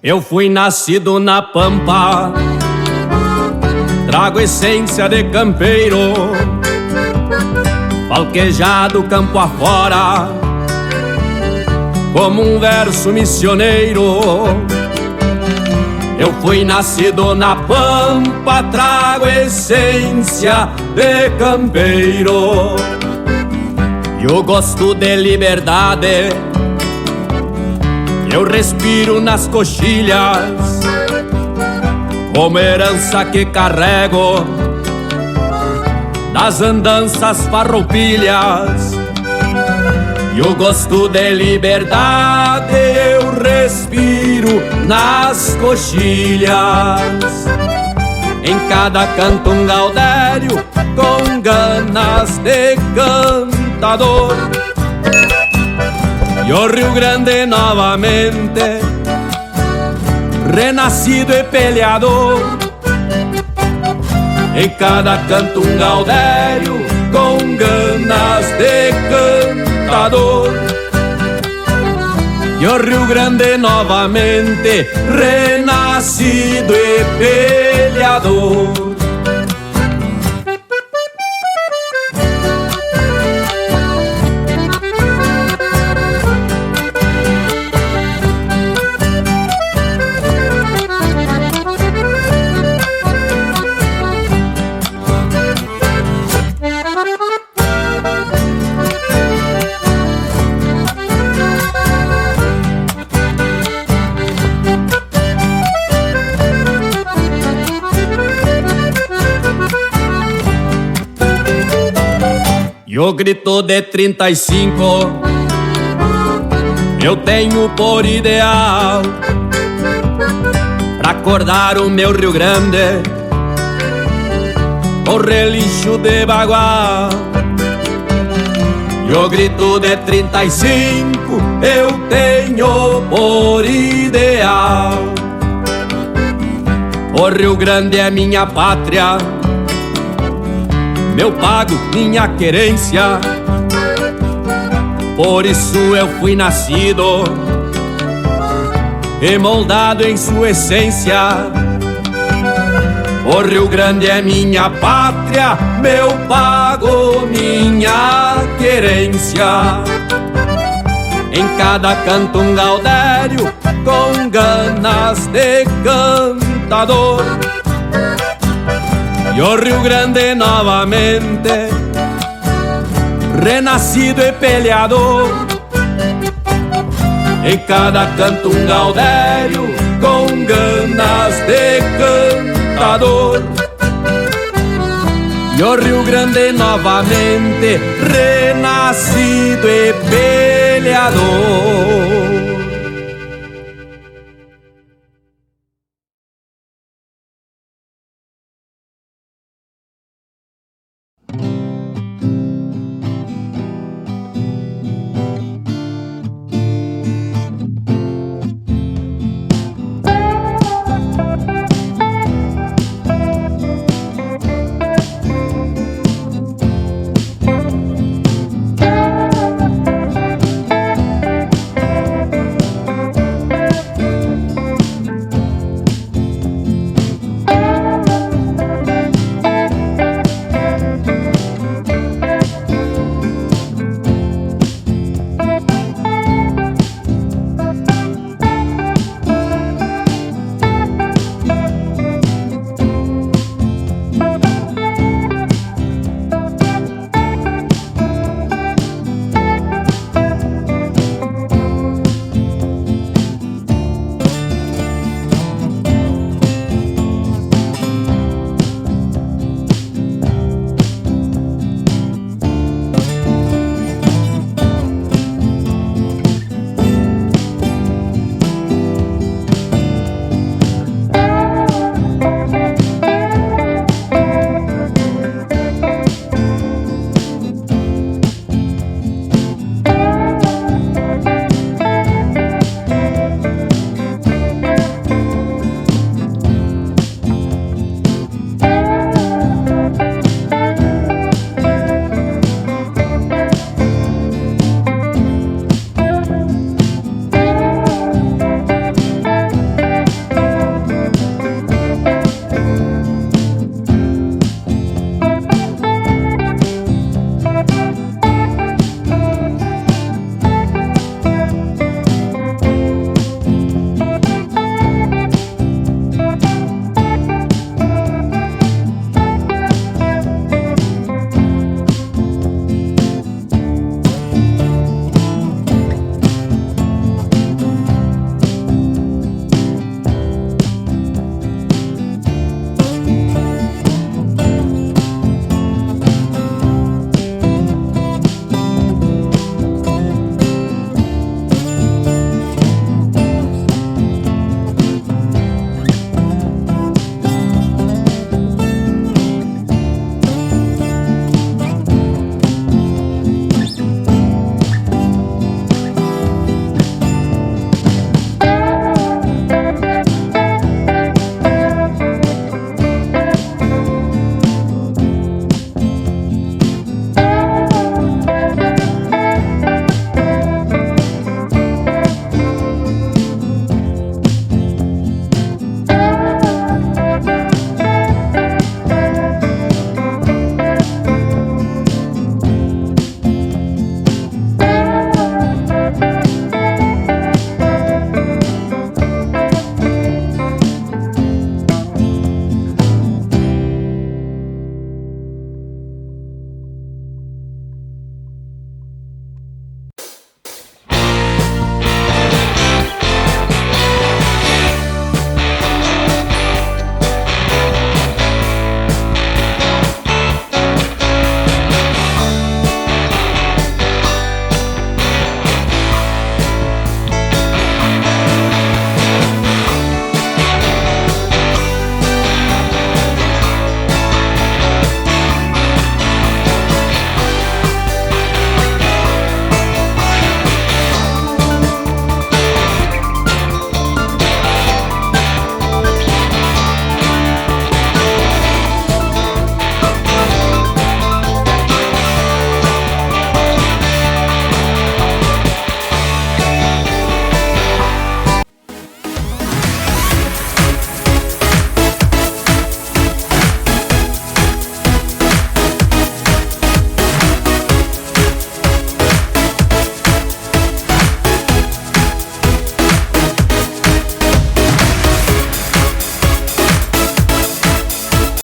Eu fui nascido na pampa, trago essência de campeiro, falquejado campo afora, como um verso missioneiro. Eu fui nascido na pampa, trago essência de campeiro. E eu gosto de liberdade, eu respiro nas coxilhas, como herança que carrego das andanças farroupilhas. Eu gosto de liberdade, eu respiro nas coxilhas. Em cada canto um gaudério com ganas de cantador. E o Rio Grande novamente, renascido e peleador. Em cada canto um gaudério com ganas de cantador. E o Rio Grande novamente, renascido e peleador. E o grito de 35 eu tenho por ideal, pra acordar o meu Rio Grande com relincho de bagual. E o grito de 35 eu tenho por ideal. O Rio Grande é minha pátria, meu pago, minha querência. Por isso eu fui nascido e moldado em sua essência. O Rio Grande é minha pátria, meu pago, minha querência. Em cada canto um gaudério com ganas de cantador. E o Rio Grande novamente, renascido e peleador. Em cada canto um gaudério com ganas de cantador. E o Rio Grande novamente, renascido e peleador.